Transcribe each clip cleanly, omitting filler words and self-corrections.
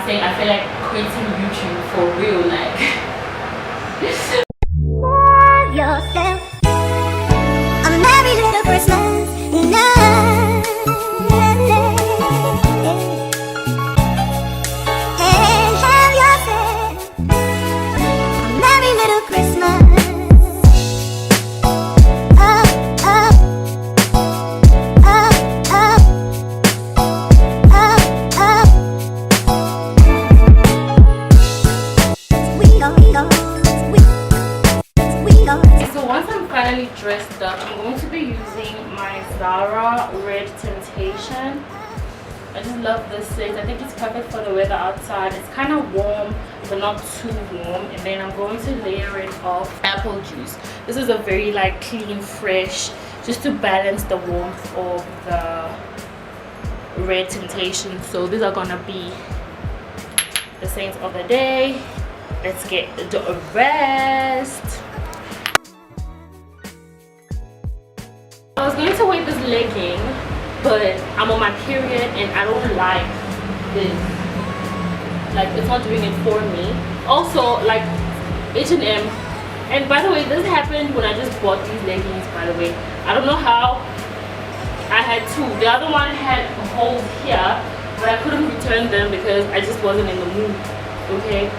saying I feel like quitting YouTube for real, like. Yourself, a merry little Christmas night. And have yourself a merry little Christmas. Up, up, up, up, up, up. We go, So once I'm finally dressed up, I'm going to be using my Zara Red Temptation. I just love this scent. I think it's perfect for the weather outside. It's kind of warm but not too warm. And then I'm going to layer it off apple juice. This is a very like clean, fresh, just to balance the warmth of the Red Temptation. So these are gonna be the scents of the day. Let's get the rest. I was going to wear this legging, but I'm on my period and I don't like this. Like, it's not doing it for me. Also, like H&M, and by the way, this happened when I just bought these leggings, by the way. I don't know how. I had two. The other one had holes here, but I couldn't return them because I just wasn't in the mood. Okay,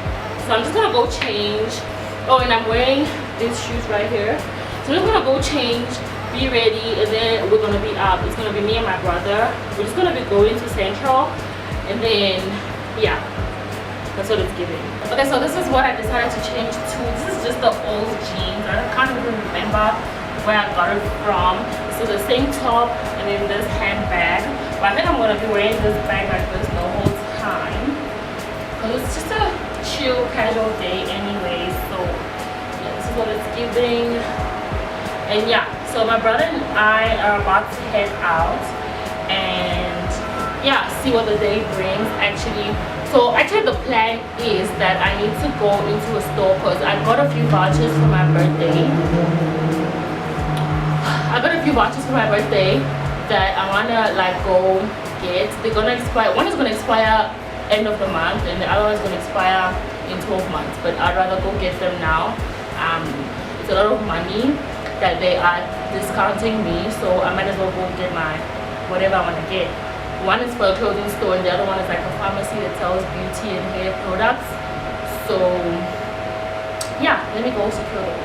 so I'm just gonna go change. Oh, and I'm wearing these shoes right here. So I'm just gonna go change, be ready, and then we're gonna be up. It's gonna be me and my brother. We're just gonna be going to Central, and then yeah, that's what it's giving. Okay, so this is what I decided to change to. This is just the old jeans. I can't even remember where I got it from. So the same top and then this handbag. But I think I'm gonna be wearing this bag like this the whole time because it's just a chill, casual day anyway. So yeah, this is what it's giving. And yeah, so my brother and I are about to head out and yeah, see what the day brings actually. So actually the plan is that I need to go into a store because I got a few vouchers for my birthday. That I wanna like go get. They're gonna expire. One is gonna expire end of the month and the other one is gonna expire in 12 months. But I'd rather go get them now. It's a lot of money that they are discounting me, so I might as well go get my whatever I want to get. One is for a clothing store and the other one is like a pharmacy that sells beauty and hair products. So yeah, let me go secure those.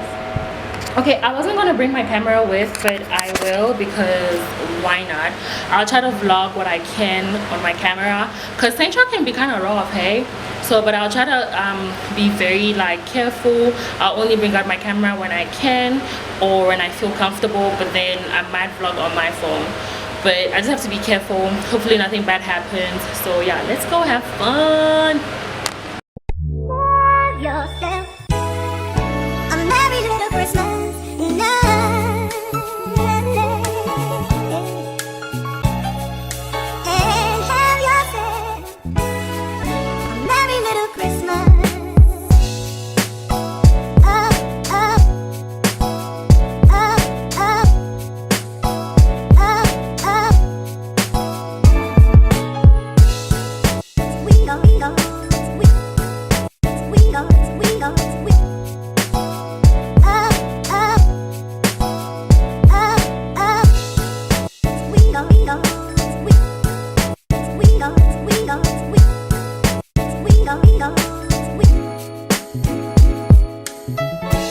Okay, I wasn't gonna bring my camera with, but I will because why not? I'll try to vlog what I can on my camera because Central can be kind of rough, hey? So but I'll try to be very like careful. I'll only bring out my camera when I can or when I feel comfortable, but then I might vlog on my phone. But I just have to be careful. Hopefully nothing bad happens. So yeah, let's go have fun. Yourself a merry little Christmas night. And have yourself a merry little Christmas. Up, up, up, up, up, up. We go, we go, we go. Up, up, up, up. We go, we go,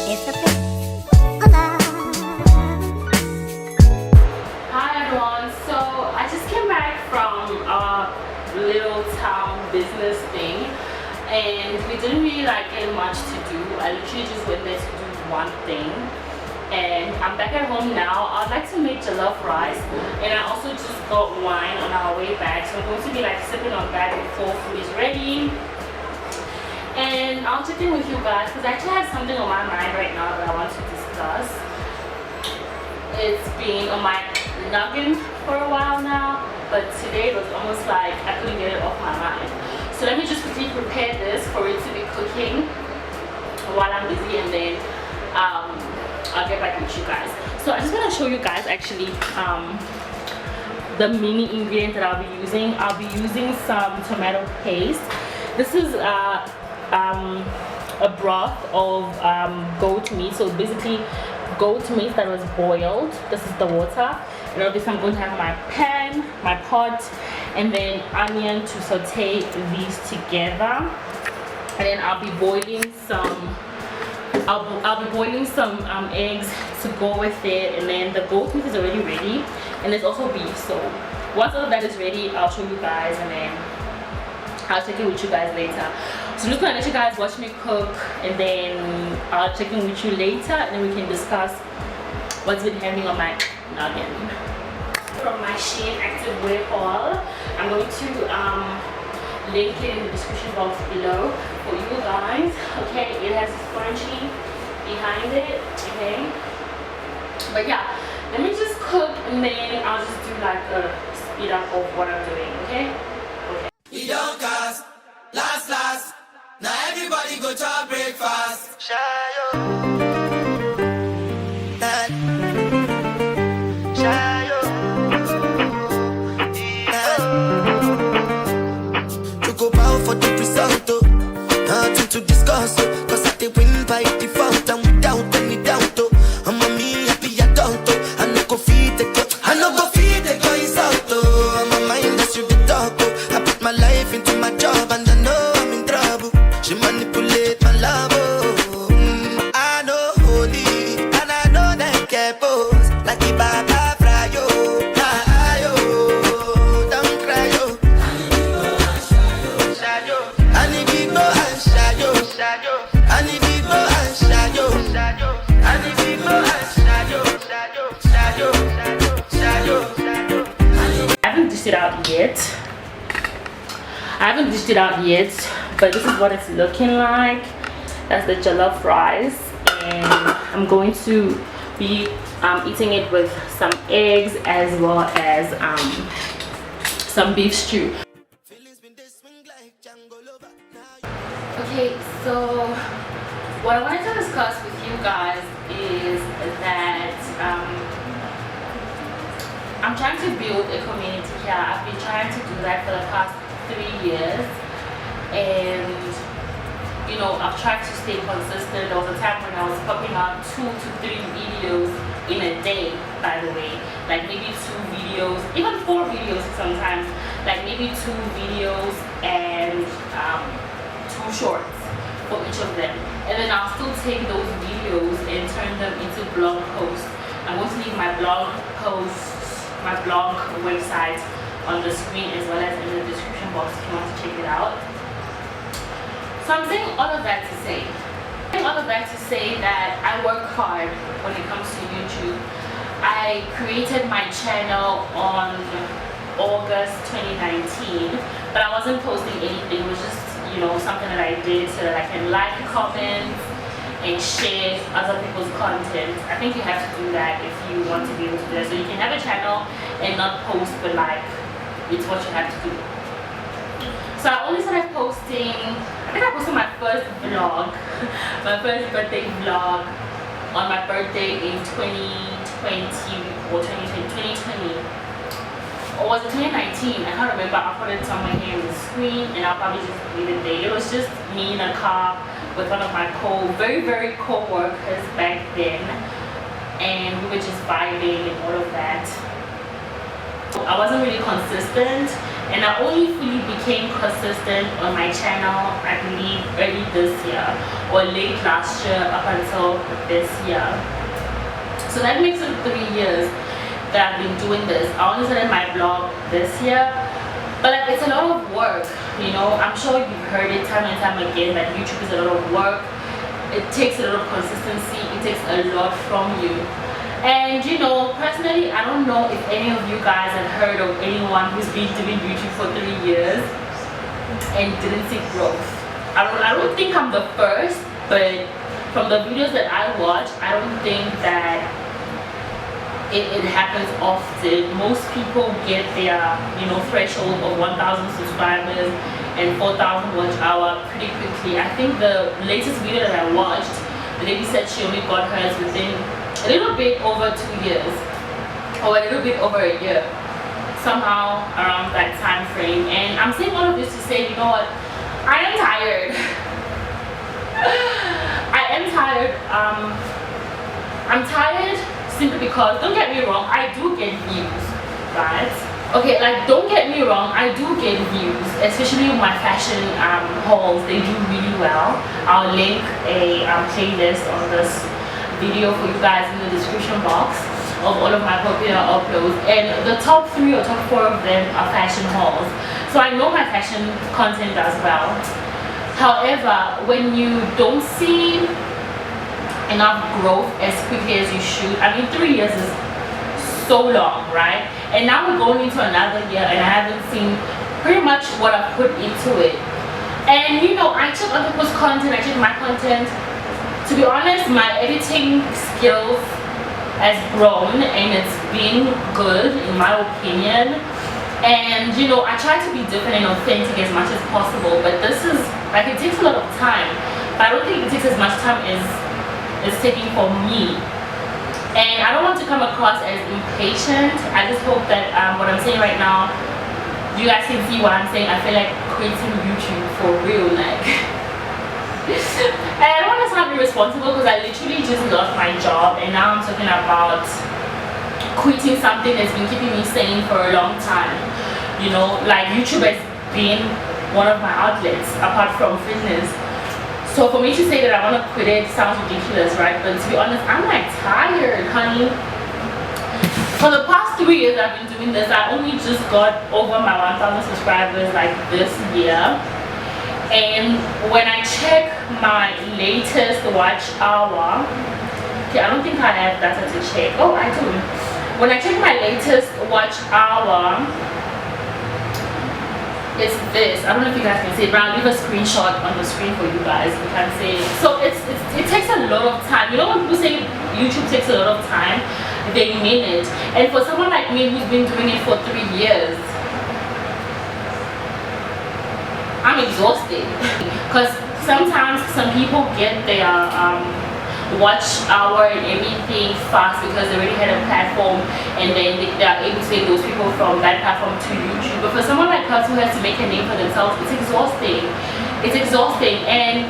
It's the fifth of love. Hi everyone, so I just came back from a little town business thing and we didn't really like get much to do. I literally just went there to do one thing and I'm back at home now. I'd like to make jollof rice and I also just got wine on our way back, so I'm going to be like sipping on that before food is ready. And I'll check in with you guys because I actually have something on my mind right now that I want to discuss. It's been on my noggin for a while now, but today it was almost like I couldn't get it off my mind. So let me just quickly prepare this for it to be cooking while I'm busy, and then I'll get back with you guys. So I just want to show you guys actually the mini ingredients that I'll be using. I'll be using some tomato paste This is a broth of goat meat. So basically goat meat that was boiled. This is the water, and obviously I'm going to have my pan, my pot, and then onion to saute these together. And then I'll be boiling some I'll be boiling some eggs to go with it, and then the goat meat is already ready, and there's also beef. So once all of that is ready, I'll show you guys, and then I'll check in with you guys later. So I'm just gonna let you guys watch me cook, and then I'll check in with you later, and then we can discuss what's been happening on my noggin. From my SHEIN activewear haul, I'm going to link it in the description box below for you guys. Okay, it has a scrunchie behind it. Okay, but yeah, let me just cook, and then I'll just do like a speed up of what I'm doing. Okay. We don't cast, last. Now everybody go to breakfast. Shayo. Shayo. To go bow for the result, oh. Nothing to discuss, oh. Cause I did win by default, and without any doubt, oh. I'm a me happy adult, oh. I no go feed the girl, I no go feed the guys out, oh. I'm a mind that should be talk, oh. I put my life into my job, and I know I'm in trouble. She manipulate my love, oh. I know holy, and I know that get boss. Like the Baba Frayo, Ayo, don't cry, yo. I need people and shadow, I need people and shadow, I need people and shadow. I haven't dished it out yet. But this is what it's looking like. That's the jollof rice, and I'm going to be eating it with some eggs as well as some beef stew. Okay, so what I wanted to discuss with you guys is that I'm trying to build a community here. I've been trying to do that for the past 3 years, and you know, I've tried to stay consistent. There was a time when I was popping out 2 to 3 videos in a day, by the way, like maybe 2 videos, even 4 videos sometimes, like maybe 2 videos and 2 shorts for each of them, and then I'll still take those videos and turn them into blog posts. I'm going to leave my blog posts, my blog website on the screen as well as in the description box if you want to check it out. So I'm saying all of that to say that I work hard when it comes to YouTube. I created my channel on August 2019, but I wasn't posting anything. It was just, you know, something that I did so that I can like, comment, and share other people's content. I think you have to do that if you want to be able to do that. So you can have a channel and not post, but like, it's what you have to do. So I only started posting, I think I posted my first vlog, my first birthday vlog on my birthday in 2020 or 2020. Or was it 2019? I can't remember. I'll put it somewhere here on the screen, and I'll probably just leave it there. It was just me in a car with one of my very co-workers back then, and we were just vibing and all of that. I wasn't really consistent, and I only fully became consistent on my channel, I believe, early this year or late last year up until this year. So that makes it 3 years that I've been doing this. I only started my blog this year, but like, it's a lot of work, you know. I'm sure you've heard it time and time again that YouTube is a lot of work. It takes a lot of consistency. It takes a lot from you. And you know, personally, I don't know if any of you guys have heard of anyone who's been doing YouTube for 3 years and didn't see growth. I don't think I'm the first, but from the videos that I watch, I don't think that it happens often. Most people get their, you know, threshold of 1,000 subscribers and 4,000 watch hour pretty quickly. I think the latest video that I watched, the lady said she only got hers within a little bit over 2 years, or a little bit over a year, somehow around that time frame. And I'm saying all of this to say, you know what, I am tired. I am tired. I'm tired simply because, don't get me wrong, I do get views, right? Okay, like, don't get me wrong, I do get views, especially with my fashion hauls. They do really well. I'll link a playlist on this video for you guys in the description box of all of my popular uploads, and the top 3 or top 4 of them are fashion hauls. So I know my fashion content does well. However, when you don't see enough growth as quickly as you should, I mean, 3 years is so long, right? And now we're going into another year and I haven't seen pretty much what I've put into it. And you know, I check other people's content, I check my content. To be honest, my editing skills has grown and it's been good in my opinion. And you know, I try to be different and authentic as much as possible, but this is like, it takes a lot of time. But I don't think it takes as much time as it's taking for me. And I don't want to come across as impatient. I just hope that what I'm saying right now, you guys can see what I'm saying. I feel like quitting YouTube for real, like. And I don't want to sound irresponsible because I literally just lost my job, and now I'm talking about quitting something that's been keeping me sane for a long time. You know, like YouTube has been one of my outlets apart from fitness. So for me to say that I want to quit it sounds ridiculous, right? But to be honest, I'm like tired, honey. For the past 3 years I've been doing this. I only just got over my 1,000 subscribers like this year. And when I check my latest watch hour, okay, I don't think I have data to check. Oh, I do. When I check my latest watch hour, it's this. I don't know if you guys can see it, but I'll leave a screenshot on the screen for you guys. You can see it. So it takes a lot of time. You know when people say YouTube takes a lot of time, they mean it. And for someone like me who's been doing it for 3 years, I'm exhausted. Because sometimes some people get their watch hour and everything fast because they already had a platform, and then they are able to take those people from that platform to YouTube. But for someone like us who has to make a name for themselves, it's exhausting. It's exhausting. And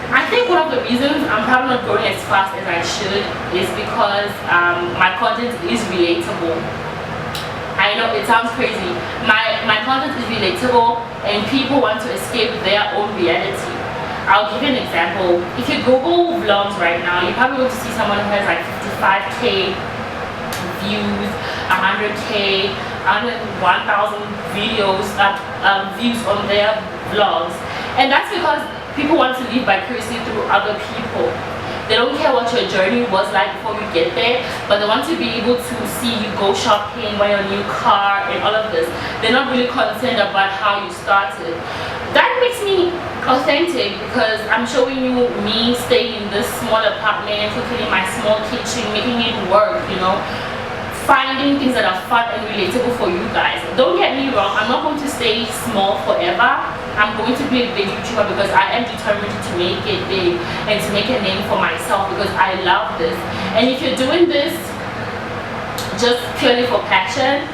I think one of the reasons I'm probably not growing as fast as I should is because my content is relatable. I know it sounds crazy. My content is relatable and people want to escape their own reality. I'll give you an example. If you Google vlogs right now, you're probably going to see someone who has like 55k views, 100k, 1,000 videos, views on their vlogs. And that's because people want to live vicariously through other people. They don't care what your journey was like before you get there, but they want to be able to see you go shopping, buy your new car, and all of this. They're not really concerned about how you started. That makes me authentic because I'm showing you me staying in this small apartment, cooking in my small kitchen, making it work, you know, finding things that are fun and relatable for you guys. Don't get me wrong, I'm not going to stay small forever. I'm going to be a big YouTuber because I am determined to make it big and to make a name for myself because I love this. And if you're doing this just purely for passion,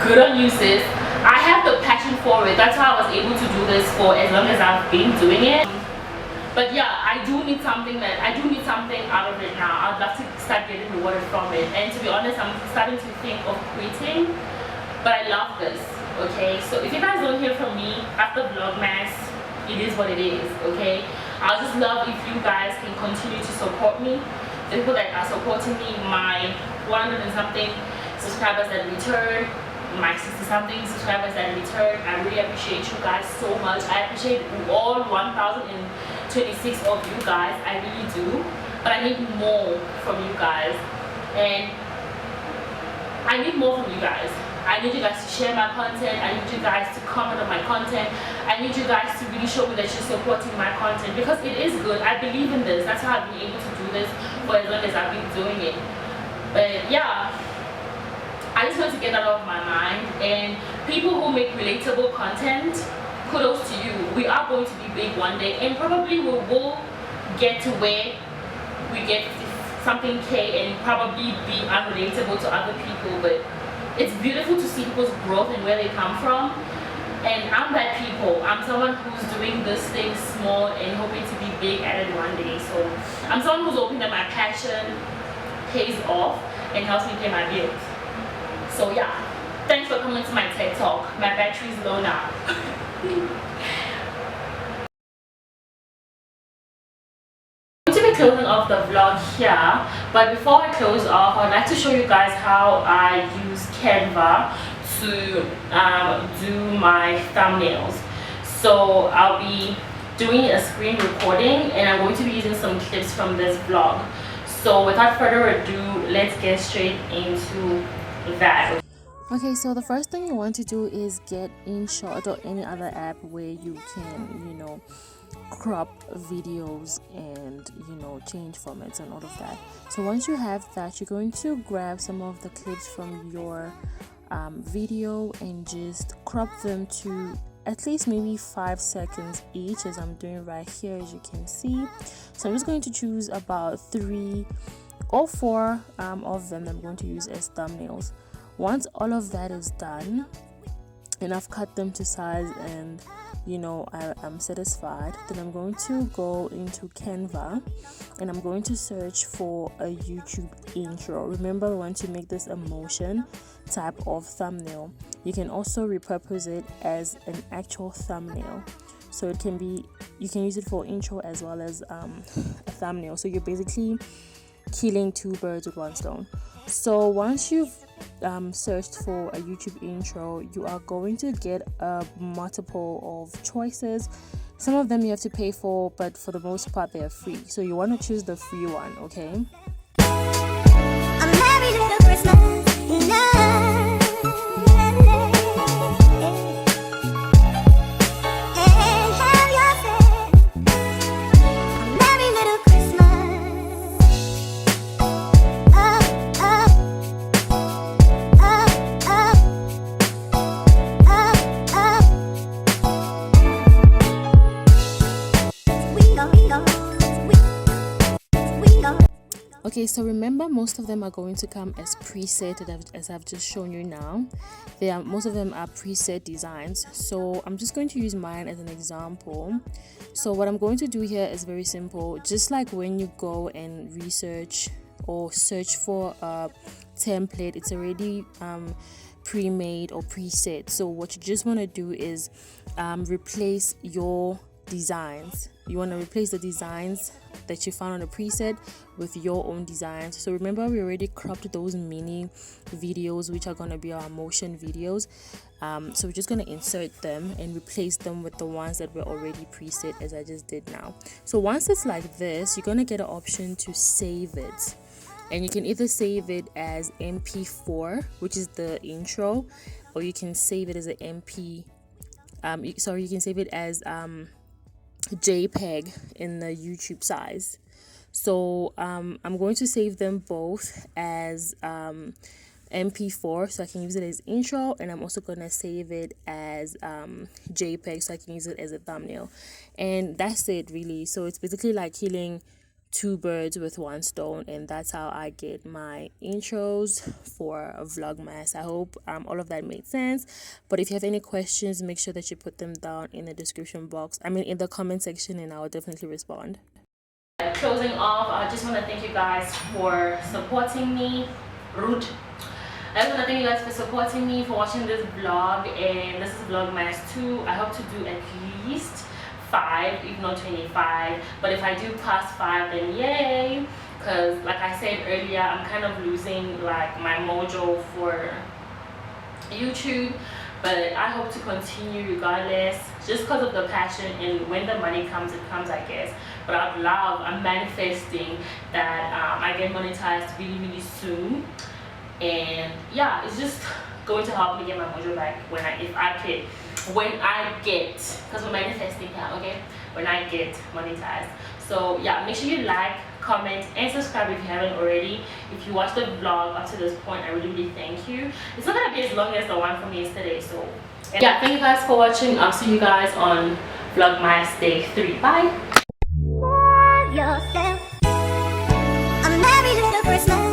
good on you, sis. I have the passion for it. That's why I was able to do this for as long as I've been doing it. But yeah, I do need something out of it now. I'd love to start getting rewarded from it. And to be honest, I'm starting to think of quitting. But I love this, okay? So if you guys don't hear from me after Vlogmas, it is what it is, okay? I'll just love if you guys can continue to support me. The people that are supporting me, my 100 and something subscribers that return, my 60 something subscribers that return, I really appreciate you guys so much. I appreciate all 1,026 of you guys, I really do. But I need more from you guys, and I need more from you guys. I need you guys to share my content. I need you guys to comment on my content. I need you guys to really show me that you're supporting my content because it is good. I believe in this. That's how I've been able to do this for as long as I've been doing it. But yeah, I just want to get that out of my mind. And people who make relatable content, kudos to you. We are going to be big one day, and probably we will get to where we get something K and probably be unrelatable to other people. But it's beautiful to see people's growth and where they come from. And I'm that people. I'm someone who's doing this thing small and hoping to be big at it one day. So I'm someone who's hoping that my passion pays off and helps me pay my bills. So yeah, thanks for coming to my TED Talk. My battery's low now. I'm going to be closing off the vlog here, but before I close off, I'd like to show you guys how I use Canva to do my thumbnails. So I'll be doing a screen recording and I'm going to be using some clips from this vlog. So without further ado, let's get straight into that. Okay, so the first thing you want to do is get InShot or any other app where you can, you know, crop videos and, you know, change formats and all of that. So once you have that, you're going to grab some of the clips from your video and just crop them to at least maybe 5 seconds each, as I'm doing right here, as you can see. So I'm just going to choose about 3 or 4 of them I'm going to use as thumbnails. Once all of that is done and I've cut them to size and, you know, I'm satisfied, then I'm going to go into Canva and I'm going to search for a YouTube intro. Remember, we want to make this a motion type of thumbnail. You can also repurpose it as an actual thumbnail, so it can be, you can use it for intro as well as a thumbnail. So you're basically killing 2 birds with 1 stone. So once you've searched for a YouTube intro, you are going to get a multiple of choices. Some of them you have to pay for, but for the most part they are free. So you want to choose the free one, okay? I'm happy little Christmas, you know. Okay, so remember, most of them are going to come as preset, as I've just shown you now. Most of them are preset designs, so I'm just going to use mine as an example. So what I'm going to do here is very simple. Just like when you go and research or search for a template, it's already pre-made or preset. So what you just want to do is replace your designs. You want to replace the designs that you found on a preset with your own designs. So remember, we already cropped those mini videos, which are going to be our motion videos. So we're just going to insert them and replace them with the ones that were already preset, as I just did now. So once it's like this, you're going to get an option to save it, and you can either save it as MP4, which is the intro, or you can save it as an you can save it as JPEG in the YouTube size. So I'm going to save them both as MP4, so I can use it as intro, and I'm also going to save it as JPEG, so I can use it as a thumbnail. And that's it, really. So it's basically like killing 2 birds with 1 stone, and that's how I get my intros for Vlogmas. I hope all of that made sense. But if you have any questions, make sure that you put them down in the description box, in the comment section, and I will definitely respond. Closing off, I just want to thank you guys for supporting me. I just want to thank you guys for supporting me, for watching this vlog, and this is Vlogmas 2. I hope to do at least 5, if not 25, but if I do pass 5, then yay, because like I said earlier, I'm kind of losing like my mojo for YouTube, but I hope to continue regardless, just because of the passion, and when the money comes, it comes, I guess. But I'm manifesting that I get monetized really soon, and yeah, it's just going to help me get my mojo back when I get, because we're manifesting now, okay, when I get monetized. So yeah, make sure you like, comment, and subscribe if you haven't already. If you watched the vlog up to this point, I really thank you. It's not gonna be as long as the one from yesterday, so yeah, thank you guys for watching. I'll see you guys on Vlogmas Day 3. Bye. Yourself. I'm happy little Christmas.